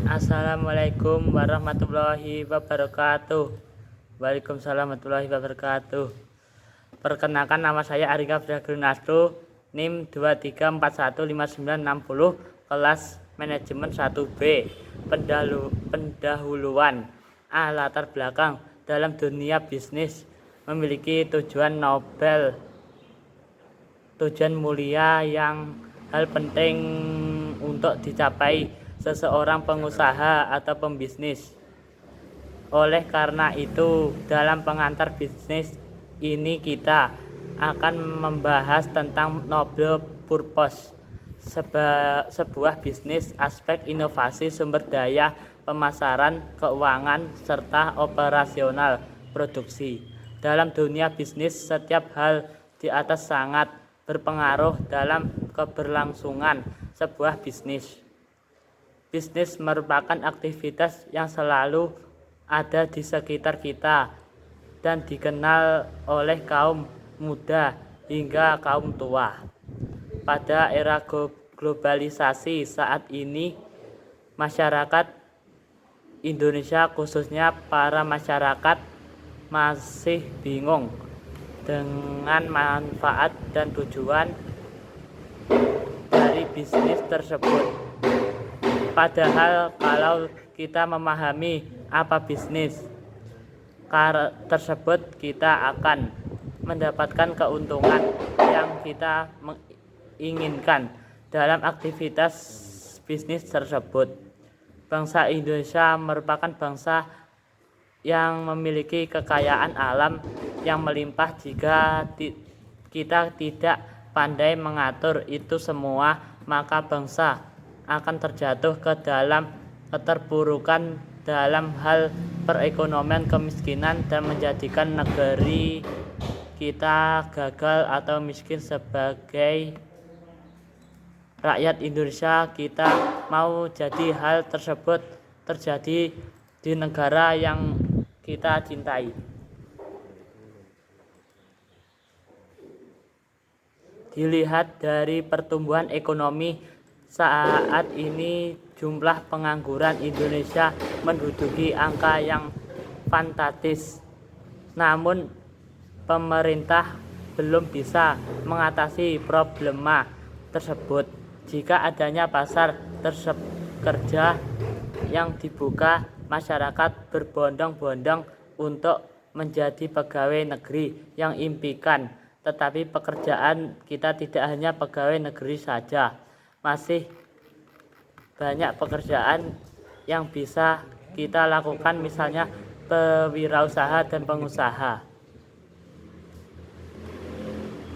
Assalamualaikum warahmatullahi wabarakatuh. Waalaikumsalam warahmatullahi wabarakatuh. Perkenalkan, nama saya Arika Friagrinastro, NIM 23415960, kelas manajemen 1B. Pendahuluan. Latar belakang dalam dunia bisnis memiliki tujuan Nobel, tujuan mulia yang hal penting untuk dicapai seseorang pengusaha atau pembisnis. Oleh karena itu, dalam pengantar bisnis ini kita akan membahas tentang Noble Purpose, sebuah bisnis, aspek inovasi, sumber daya, pemasaran, keuangan, serta operasional produksi. Dalam dunia bisnis, setiap hal di atas sangat berpengaruh dalam keberlangsungan sebuah bisnis. Bisnis merupakan aktivitas yang selalu ada di sekitar kita dan dikenal oleh kaum muda hingga kaum tua. Pada era globalisasi saat ini, masyarakat Indonesia, khususnya para masyarakat, masih bingung dengan manfaat dan tujuan dari bisnis tersebut. Padahal kalau kita memahami apa bisnis tersebut, kita akan mendapatkan keuntungan yang kita inginkan dalam aktivitas bisnis tersebut. Bangsa Indonesia merupakan bangsa yang memiliki kekayaan alam yang melimpah. Jika kita tidak pandai mengatur itu semua, maka bangsa akan terjatuh ke dalam keterpurukan dalam hal perekonomian, kemiskinan, dan menjadikan negeri kita gagal atau miskin. Sebagai rakyat Indonesia, kita mau jadi hal tersebut terjadi di negara yang kita cintai. Dilihat dari pertumbuhan ekonomi saat ini, jumlah pengangguran Indonesia menduduki angka yang fantastis. Namun pemerintah belum bisa mengatasi problema tersebut. Jika adanya pasar kerja yang dibuka, masyarakat berbondong-bondong untuk menjadi pegawai negeri yang impikan. Tetapi pekerjaan kita tidak hanya pegawai negeri saja. Masih banyak pekerjaan yang bisa kita lakukan, misalnya pewirausaha dan pengusaha.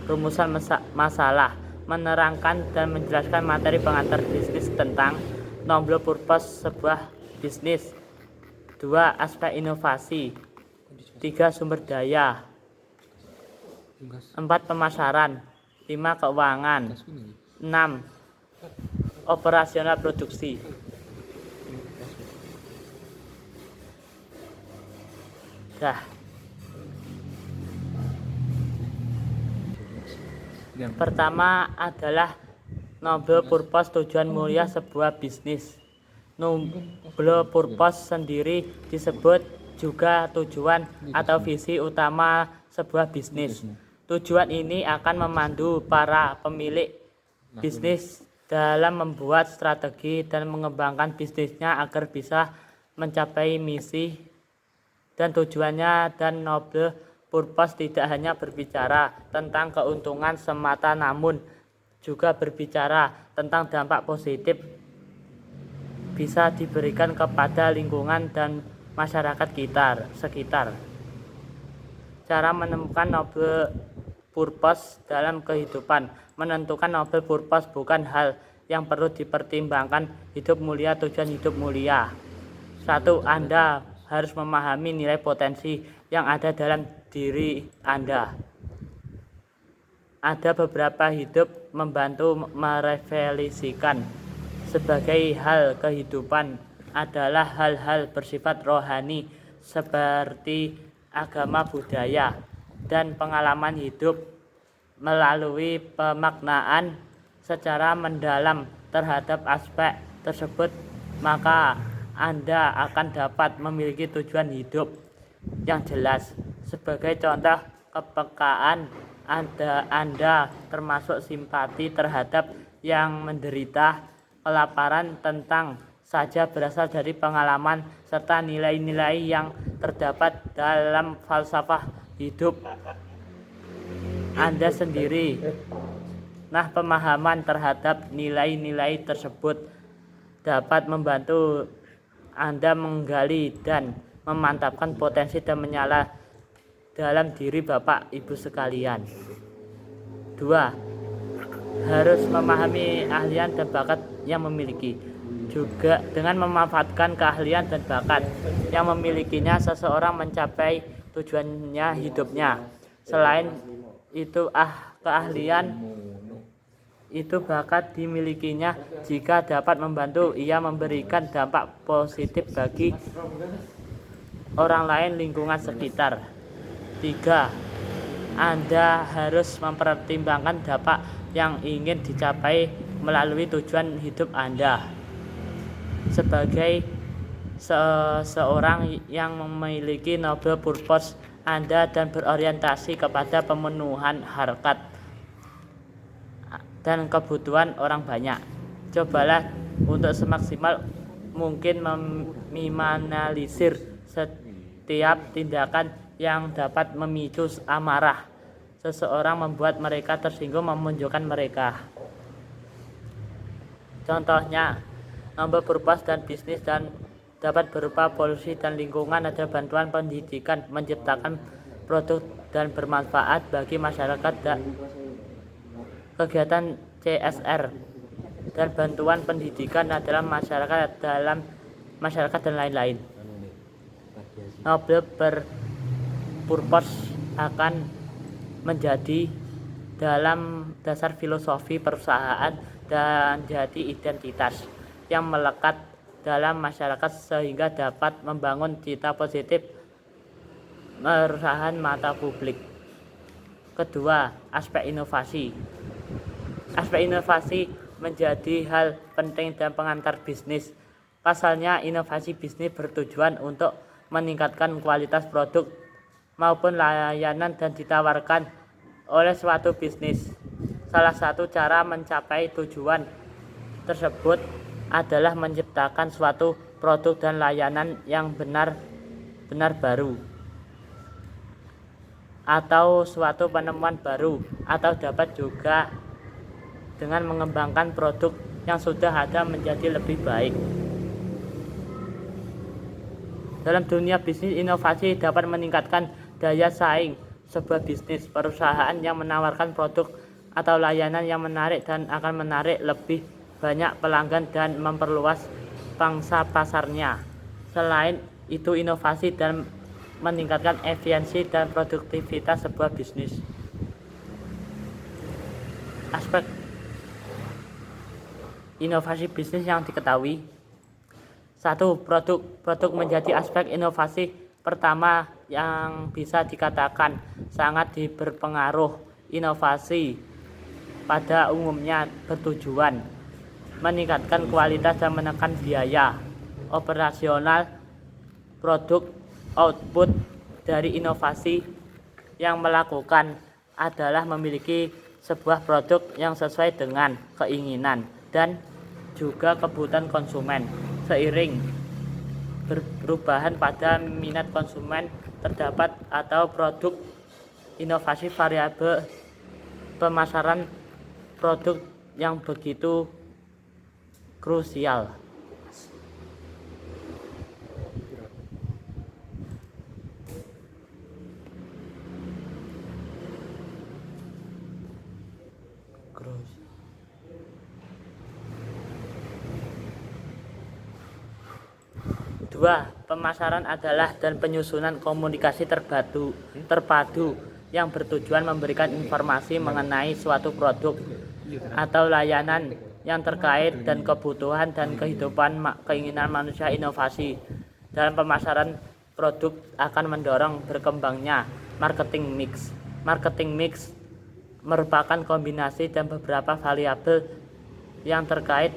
Rumusan masalah: menerangkan dan menjelaskan materi pengantar bisnis tentang Noble Purpose sebuah bisnis. 2. Aspek inovasi. 3. Sumber daya. 4. Pemasaran. 5. Keuangan. 6. Operasional produksi. Pertama adalah Noble Purpose, tujuan mulia sebuah bisnis. Noble Purpose sendiri disebut juga tujuan atau visi utama sebuah bisnis. Tujuan ini akan memandu para pemilik bisnis dalam membuat strategi dan mengembangkan bisnisnya agar bisa mencapai misi dan tujuannya. Dan Noble Purpose tidak hanya berbicara tentang keuntungan semata, namun juga berbicara tentang dampak positif bisa diberikan kepada lingkungan dan masyarakat sekitar. Cara menemukan Noble Purpose dalam kehidupan. Menentukan Noble Purpose bukan hal yang perlu dipertimbangkan. Hidup mulia, tujuan hidup mulia. 1. Anda harus memahami nilai potensi yang ada dalam diri Anda. Ada beberapa hidup membantu merefleksikan. Sebagai hal kehidupan adalah hal-hal bersifat rohani seperti agama, budaya, dan pengalaman hidup. Melalui pemaknaan secara mendalam terhadap aspek tersebut, maka Anda akan dapat memiliki tujuan hidup yang jelas. Sebagai contoh kepekaan Anda termasuk simpati terhadap yang menderita kelaparan tentang saja berasal dari pengalaman serta nilai-nilai yang terdapat dalam falsafah hidup Anda sendiri. Nah, pemahaman terhadap nilai-nilai tersebut dapat membantu Anda menggali dan memantapkan potensi dan menyala dalam diri Bapak Ibu sekalian. 2. Harus memahami ahlian dan bakat yang memiliki. Juga dengan memanfaatkan keahlian dan bakat yang memilikinya, seseorang mencapai tujuannya hidupnya. Selain itu, keahlian itu bakat dimilikinya jika dapat membantu ia memberikan dampak positif bagi orang lain lingkungan sekitar. 3. Anda harus mempertimbangkan dampak yang ingin dicapai melalui tujuan hidup Anda. Sebagai seseorang yang memiliki noble purpose Anda dan berorientasi kepada pemenuhan harkat dan kebutuhan orang banyak, cobalah untuk semaksimal mungkin meminimalisir setiap tindakan yang dapat memicu amarah seseorang, membuat mereka tersinggung, memunculkan mereka. Contohnya, noble purpose dan bisnis dan dapat berupa polusi dan lingkungan, ada bantuan pendidikan, menciptakan produk dan bermanfaat bagi masyarakat, kegiatan CSR dan bantuan pendidikan dalam masyarakat dan lain-lain. Noble purpose akan menjadi dalam dasar filosofi perusahaan dan jadi identitas yang melekat dalam masyarakat sehingga dapat membangun cita positif perusahaan mata publik. Kedua, aspek inovasi. Aspek inovasi menjadi hal penting dan pengantar bisnis. Pasalnya, inovasi bisnis bertujuan untuk meningkatkan kualitas produk maupun layanan dan ditawarkan oleh suatu bisnis. Salah satu cara mencapai tujuan tersebut adalah menciptakan suatu produk dan layanan yang benar-benar baru, atau suatu penemuan baru, atau dapat juga dengan mengembangkan produk yang sudah ada menjadi lebih baik. Dalam dunia bisnis, inovasi dapat meningkatkan daya saing sebuah bisnis. Perusahaan yang menawarkan produk atau layanan yang menarik dan akan menarik lebih banyak pelanggan dan memperluas pangsa pasarnya. Selain itu, inovasi dan meningkatkan efisiensi dan produktivitas sebuah bisnis. Aspek inovasi bisnis yang diketahui. 1. Produk menjadi aspek inovasi pertama yang bisa dikatakan sangat berpengaruh. Inovasi pada umumnya bertujuan meningkatkan kualitas dan menekan biaya operasional. Produk output dari inovasi yang melakukan adalah memiliki sebuah produk yang sesuai dengan keinginan dan juga kebutuhan konsumen. Seiring perubahan pada minat konsumen terdapat atau produk inovasi variabel pemasaran produk yang begitu krusial. Dua, pemasaran adalah dan penyusunan komunikasi terpadu yang bertujuan memberikan informasi mengenai suatu produk atau layanan yang terkait dan kebutuhan dan kehidupan keinginan manusia. Inovasi dalam pemasaran produk akan mendorong berkembangnya marketing mix. Marketing mix merupakan kombinasi dan beberapa variabel yang terkait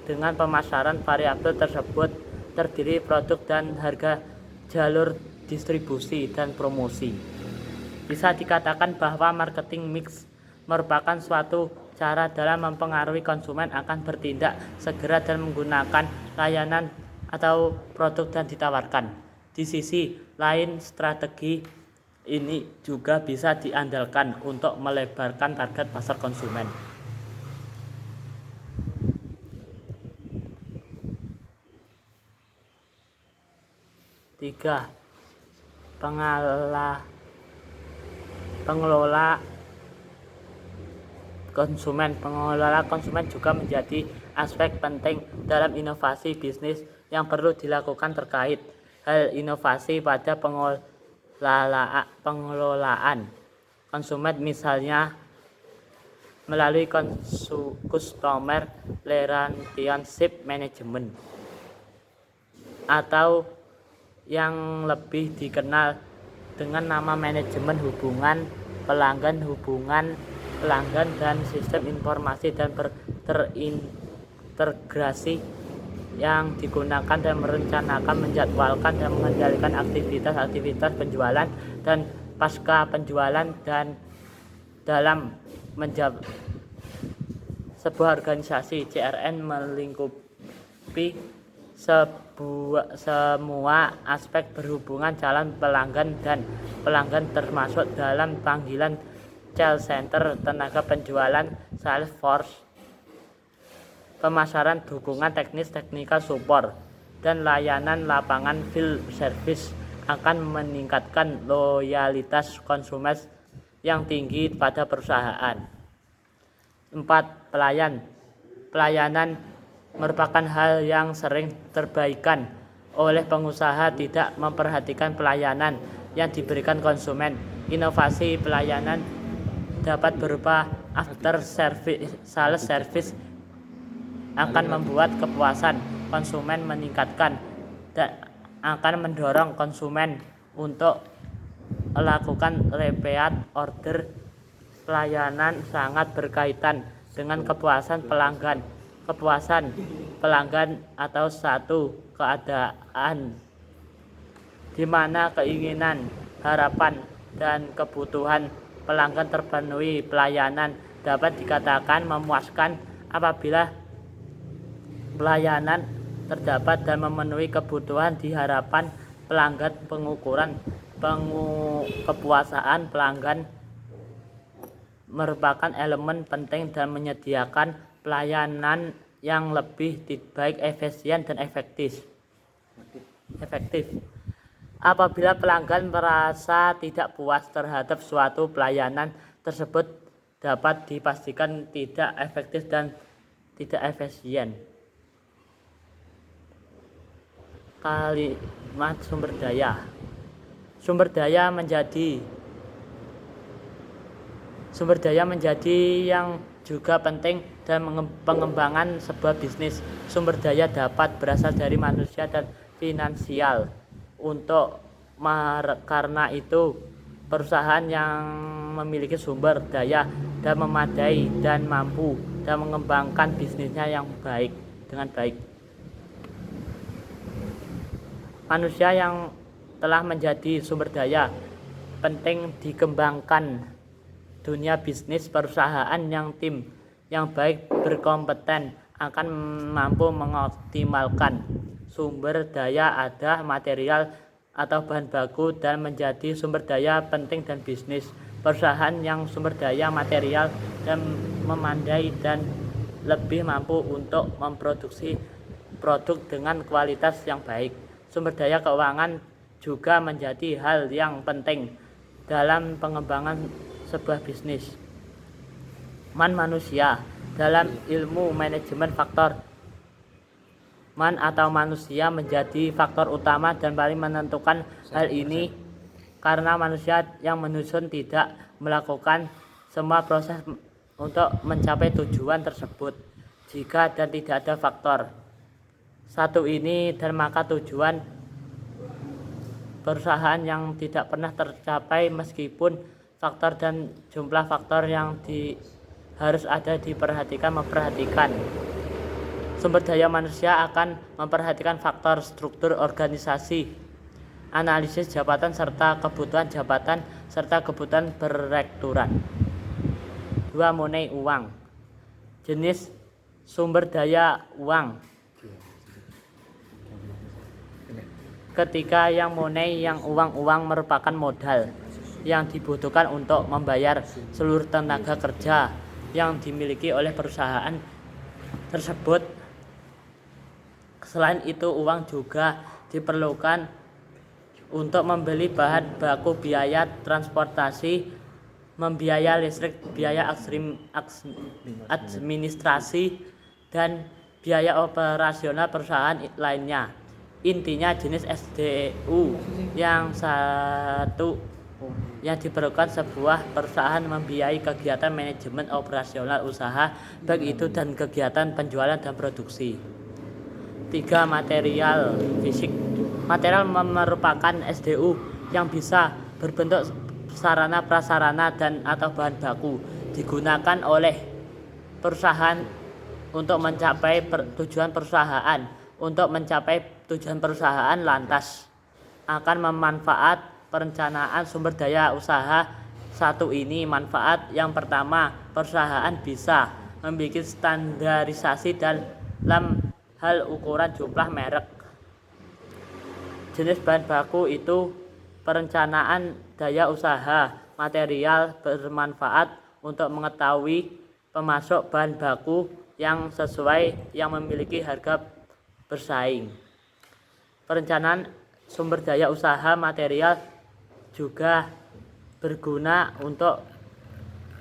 dengan pemasaran. Variabel tersebut terdiri produk dan harga, jalur distribusi, dan promosi. Bisa dikatakan bahwa marketing mix merupakan suatu cara dalam mempengaruhi konsumen akan bertindak segera dan menggunakan layanan atau produk yang ditawarkan. Di sisi lain, strategi ini juga bisa diandalkan untuk melebarkan target pasar konsumen. Tiga, pengelola konsumen juga menjadi aspek penting dalam inovasi bisnis yang perlu dilakukan terkait hal inovasi pada pengelolaan konsumen, misalnya melalui customer relationship management atau yang lebih dikenal dengan nama manajemen hubungan pelanggan dan sistem informasi dan terintegrasi yang digunakan dan merencanakan, menjadwalkan, dan mengendalikan aktivitas penjualan dan pasca penjualan dan dalam sebuah organisasi. CRM melingkupi semua aspek berhubungan calon pelanggan dan pelanggan, termasuk dalam panggilan call center, tenaga penjualan, sales force, pemasaran, dukungan teknis, technical support, dan layanan lapangan field service akan meningkatkan loyalitas konsumen yang tinggi pada perusahaan. 4. Pelayanan merupakan hal yang sering terabaikan oleh pengusaha, tidak memperhatikan pelayanan yang diberikan konsumen. Inovasi pelayanan dapat berupa after service, sales service akan membuat kepuasan konsumen meningkatkan dan akan mendorong konsumen untuk melakukan repeat order. Pelayanan sangat berkaitan dengan kepuasan pelanggan. Kepuasan pelanggan atau satu keadaan di mana keinginan, harapan, dan kebutuhan pelanggan terpenuhi. Pelayanan dapat dikatakan memuaskan apabila pelayanan terdapat dan memenuhi kebutuhan di harapan pelanggan. Pengukuran kepuasan pelanggan merupakan elemen penting dan menyediakan pelayanan yang lebih baik, efisien, dan efektif. Apabila pelanggan merasa tidak puas terhadap suatu pelayanan tersebut, dapat dipastikan tidak efektif dan tidak efisien. Kalimat sumber daya menjadi yang juga penting dalam pengembangan sebuah bisnis. Sumber daya dapat berasal dari manusia dan finansial. Karena itu, perusahaan yang memiliki sumber daya dan memadai dan mampu dan mengembangkan bisnisnya dengan baik. Manusia yang telah menjadi sumber daya penting dikembangkan. Dunia bisnis perusahaan yang tim yang baik berkompeten akan mampu mengoptimalkan sumber daya, ada material atau bahan baku, dan menjadi sumber daya penting dan bisnis. Perusahaan yang sumber daya material dan memadai dan lebih mampu untuk memproduksi produk dengan kualitas yang baik. Sumber daya keuangan juga menjadi hal yang penting dalam pengembangan sebuah bisnis. Manusia dalam ilmu manajemen, faktor man atau manusia menjadi faktor utama dan paling menentukan. Hal ini karena manusia yang menyusun tidak melakukan semua proses untuk mencapai tujuan tersebut. Jika dan tidak ada faktor satu ini, dan maka tujuan perusahaan yang tidak pernah tercapai meskipun faktor dan jumlah faktor yang harus ada memperhatikan. Sumber daya manusia akan memperhatikan faktor struktur organisasi, analisis jabatan serta kebutuhan jabatan serta kebutuhan berrektorat. 2. Money uang. Jenis sumber daya uang. Ketika yang money yang uang merupakan modal yang dibutuhkan untuk membayar seluruh tenaga kerja yang dimiliki oleh perusahaan tersebut. Selain itu, uang juga diperlukan untuk membeli bahan baku, biaya transportasi, membiaya listrik, biaya administrasi, dan biaya operasional perusahaan lainnya. Intinya jenis SDU yang satu yang diperlukan sebuah perusahaan membiayai kegiatan manajemen operasional usaha, baik itu dan kegiatan penjualan dan produksi. 3. Material fisik. Material merupakan SDU yang bisa berbentuk sarana prasarana dan atau bahan baku digunakan oleh perusahaan untuk mencapai tujuan perusahaan. Untuk mencapai tujuan perusahaan lantas akan memanfaat perencanaan sumber daya usaha satu ini. Manfaat yang pertama, perusahaan bisa memiliki standarisasi dalam hal ukuran, jumlah, merek, jenis bahan baku itu perencanaan daya usaha. Material bermanfaat untuk mengetahui pemasok bahan baku yang sesuai yang memiliki harga bersaing. Perencanaan sumber daya usaha material juga berguna untuk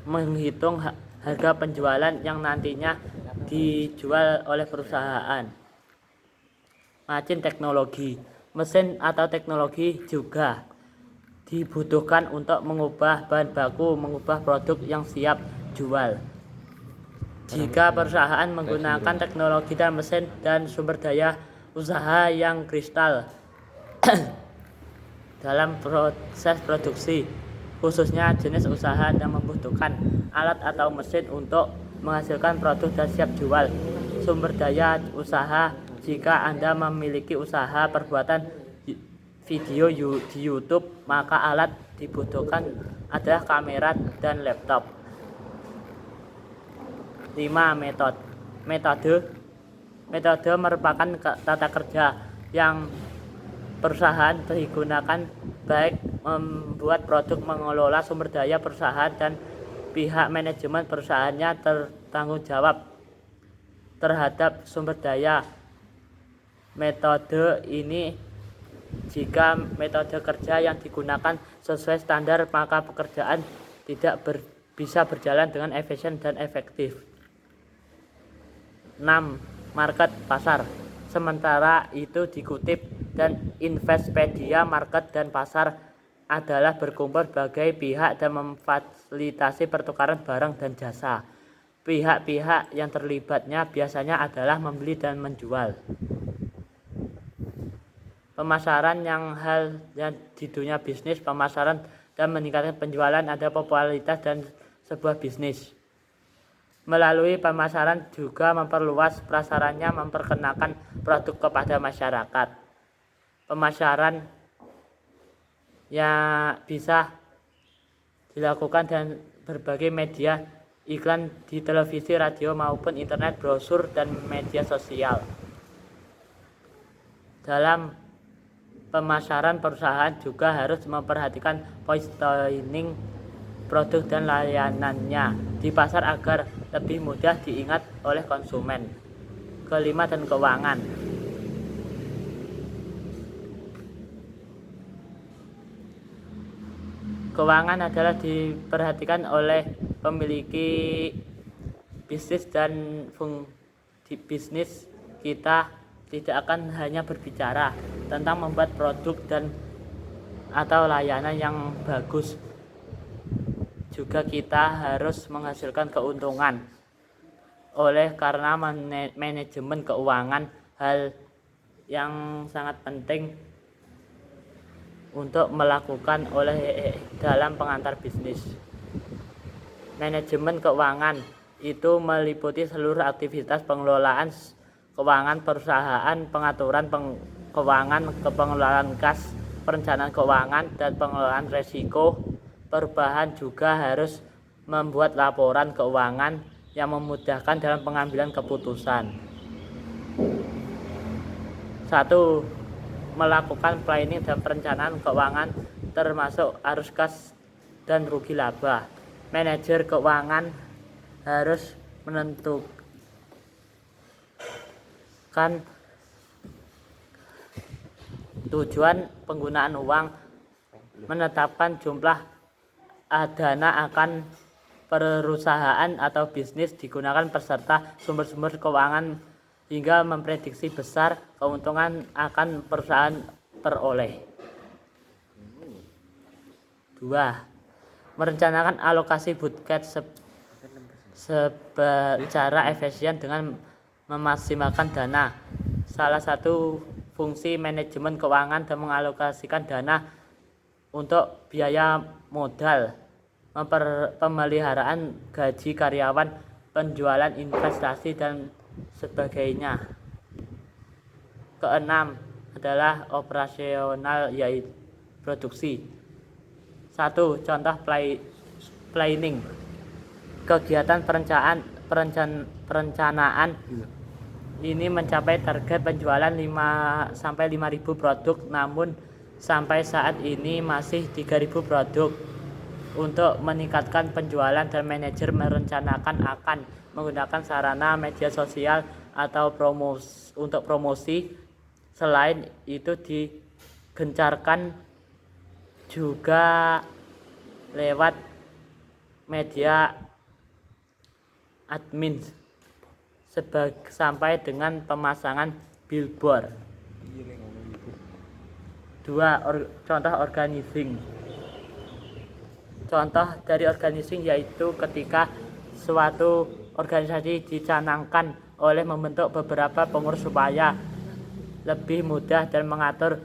menghitung harga penjualan yang nantinya dijual oleh perusahaan. Mesin teknologi. Mesin atau teknologi juga dibutuhkan untuk mengubah bahan baku, mengubah produk yang siap jual. Jika perusahaan menggunakan teknologi dan mesin dan sumber daya usaha yang kristal dalam proses produksi, khususnya jenis usaha yang membutuhkan alat atau mesin untuk menghasilkan produk dan siap jual. Sumber daya usaha. Jika Anda memiliki usaha perbuatan video di YouTube, maka alat dibutuhkan adalah kamera dan laptop. 5. Metode merupakan tata kerja yang perusahaan digunakan baik membuat produk, mengelola sumber daya perusahaan, dan pihak manajemen perusahaannya bertanggung jawab terhadap sumber daya. Metode ini, jika metode kerja yang digunakan sesuai standar, maka pekerjaan tidak bisa berjalan dengan efisien dan efektif. 6. Market, pasar. Sementara itu dikutip dan Investopedia, market dan pasar adalah berkumpul berbagai pihak dan memfasilitasi pertukaran barang dan jasa. Pihak-pihak yang terlibatnya biasanya adalah membeli dan menjual. Pemasaran yang hal yang di dunia bisnis, pemasaran dan meningkatkan penjualan ada popularitas dan sebuah bisnis. Melalui pemasaran juga memperluas prasarannya, memperkenalkan produk kepada masyarakat. Pemasaran yang bisa dilakukan dan berbagai media, iklan di televisi, radio maupun internet, brosur, dan media sosial. Dalam pemasaran, perusahaan juga harus memperhatikan positioning produk dan layanannya di pasar agar lebih mudah diingat oleh konsumen. 5. Dan keuangan. Keuangan adalah diperhatikan oleh pemiliki bisnis, dan bisnis kita tidak akan hanya berbicara tentang membuat produk dan atau layanan yang bagus, juga kita harus menghasilkan keuntungan. Oleh karena manajemen keuangan hal yang sangat penting untuk melakukan oleh dalam pengantar bisnis. Manajemen keuangan itu meliputi seluruh aktivitas pengelolaan keuangan perusahaan, pengaturan keuangan, pengelolaan kas, perencanaan keuangan, dan pengelolaan resiko. Perubahan juga harus membuat laporan keuangan yang memudahkan dalam pengambilan keputusan. 1. Melakukan planning dan perencanaan keuangan termasuk arus kas dan rugi laba. Manajer keuangan harus menentukan tujuan penggunaan uang, menetapkan jumlah dana akan perusahaan atau bisnis digunakan beserta sumber-sumber keuangan hingga memprediksi besar keuntungan akan perusahaan peroleh. 2. Merencanakan alokasi budget secara efisien dengan memaksimalkan dana. Salah satu fungsi manajemen keuangan dan mengalokasikan dana untuk biaya modal, pemeliharaan gaji karyawan, penjualan investasi, dan sebagainya. Keenam adalah operasional, yaitu produksi. 1. Contoh planning. Kegiatan perencanaan ini mencapai target penjualan 5.000 produk, namun sampai saat ini masih 3.000 produk. Untuk meningkatkan penjualan dan manajer merencanakan akan menggunakan sarana media sosial atau untuk promosi. Selain itu digencarkan juga lewat media admin sampai dengan pemasangan billboard. 2. Contoh organizing. Contoh dari organizing yaitu ketika suatu organisasi dicanangkan oleh membentuk beberapa pengurus supaya lebih mudah dan mengatur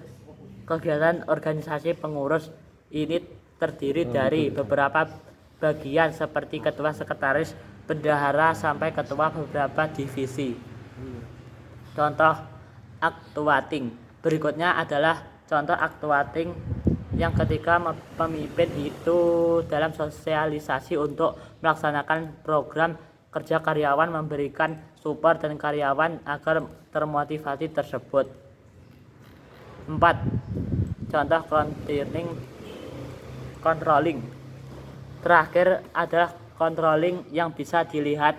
kegiatan organisasi. Pengurus ini terdiri dari beberapa bagian seperti ketua, sekretaris, bendahara, sampai ketua beberapa divisi. Contoh actuating. Berikutnya adalah contoh actuating yang ketika pemimpin itu dalam sosialisasi untuk melaksanakan program kerja karyawan, memberikan support dan karyawan agar termotivasi tersebut. 4. Contoh controlling. Terakhir adalah controlling yang bisa dilihat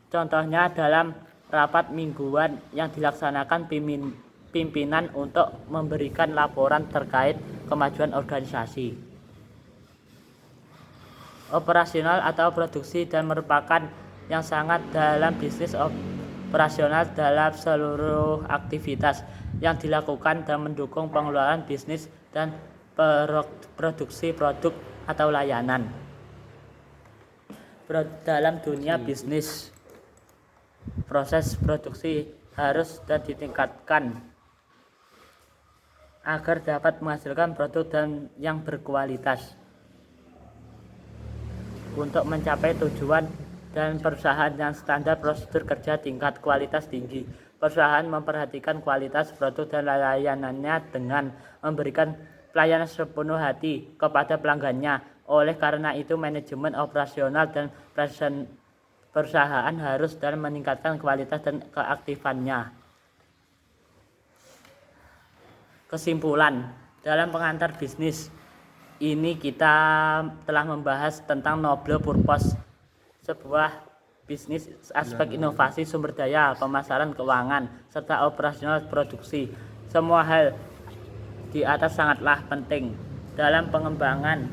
contohnya dalam rapat mingguan yang dilaksanakan pimpinan untuk memberikan laporan terkait kemajuan organisasi. Operasional atau produksi dan merupakan yang sangat dalam bisnis operasional dalam seluruh aktivitas yang dilakukan dan mendukung pengelolaan bisnis dan produksi produk atau layanan. Dalam dunia bisnis, proses produksi harus ditingkatkan agar dapat menghasilkan produk yang berkualitas. Untuk mencapai tujuan dan perusahaan yang standar prosedur kerja tingkat kualitas tinggi, perusahaan memperhatikan kualitas produk dan layanannya dengan memberikan pelayanan sepenuh hati kepada pelanggannya. Oleh karena itu, manajemen operasional dan perusahaan harus meningkatkan kualitas dan keaktifannya. Kesimpulan, dalam pengantar bisnis ini kita telah membahas tentang noble purpose sebuah bisnis, aspek inovasi sumber daya, pemasaran keuangan, serta operasional produksi. Semua hal di atas sangatlah penting dalam pengembangan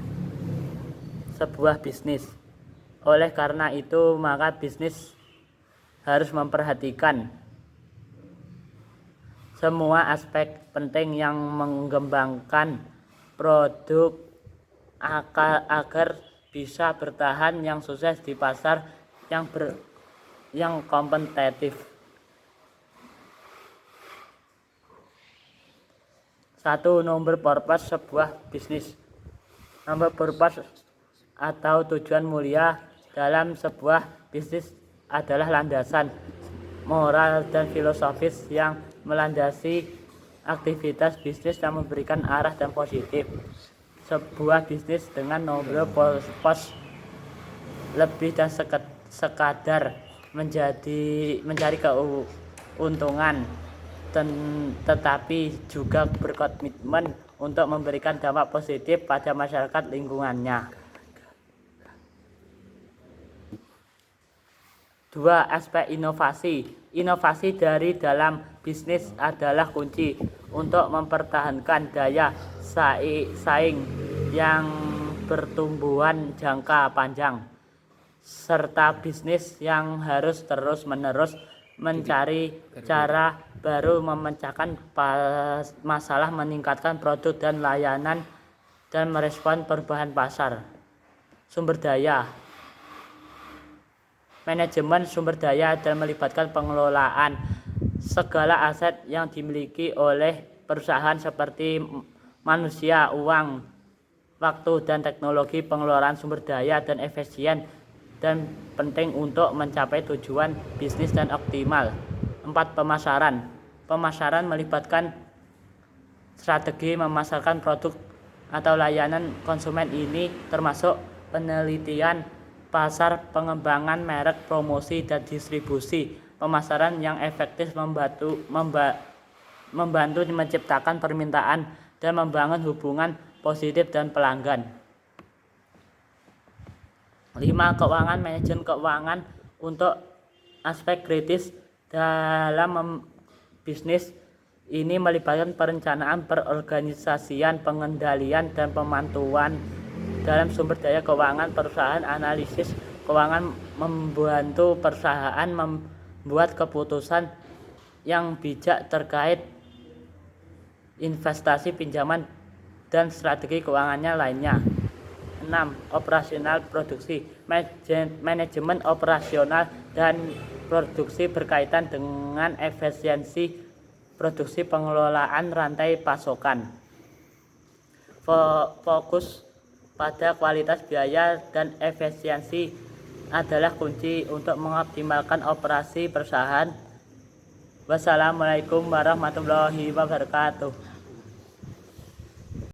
sebuah bisnis. Oleh karena itu, maka bisnis harus memperhatikan semua aspek penting yang mengembangkan produk agar bisa bertahan yang sukses di pasar yang kompetitif. 1. Noble purpose sebuah bisnis. Noble purpose atau tujuan mulia dalam sebuah bisnis adalah landasan moral dan filosofis yang melandasi aktivitas bisnis yang memberikan arah dan positif. Sebuah bisnis dengan noble purpose lebih dan sekadar mencari keuntungan, tetapi juga berkomitmen untuk memberikan dampak positif pada masyarakat lingkungannya. 2. Aspek inovasi. Inovasi dari dalam bisnis adalah kunci untuk mempertahankan daya saing yang bertumbuhan jangka panjang, serta bisnis yang harus terus-menerus mencari cara baru memecahkan masalah, meningkatkan produk dan layanan, dan merespon perubahan pasar. Sumber daya. Manajemen sumber daya dan melibatkan pengelolaan segala aset yang dimiliki oleh perusahaan seperti manusia, uang, waktu, dan teknologi. Pengelolaan sumber daya dan efisien dan penting untuk mencapai tujuan bisnis dan optimal. 4. Pemasaran. Pemasaran melibatkan strategi memasarkan produk atau layanan konsumen. Ini termasuk penelitian pasar, pengembangan merek, promosi, dan distribusi. Pemasaran yang efektif membantu menciptakan permintaan dan membangun hubungan positif dan pelanggan. 5. Keuangan. Manajemen keuangan untuk aspek kritis dalam bisnis. Ini melibatkan perencanaan, perorganisasian, pengendalian, dan pemantauan dalam sumber daya keuangan perusahaan. Analisis keuangan membantu perusahaan membuat keputusan yang bijak terkait investasi, pinjaman, dan strategi keuangannya lainnya. 6. Operasional produksi. Manajemen operasional dan produksi berkaitan dengan efisiensi produksi, pengelolaan rantai pasokan. Fokus pada kualitas, biaya, dan efisiensi adalah kunci untuk mengoptimalkan operasi perusahaan. Wassalamualaikum warahmatullahi wabarakatuh.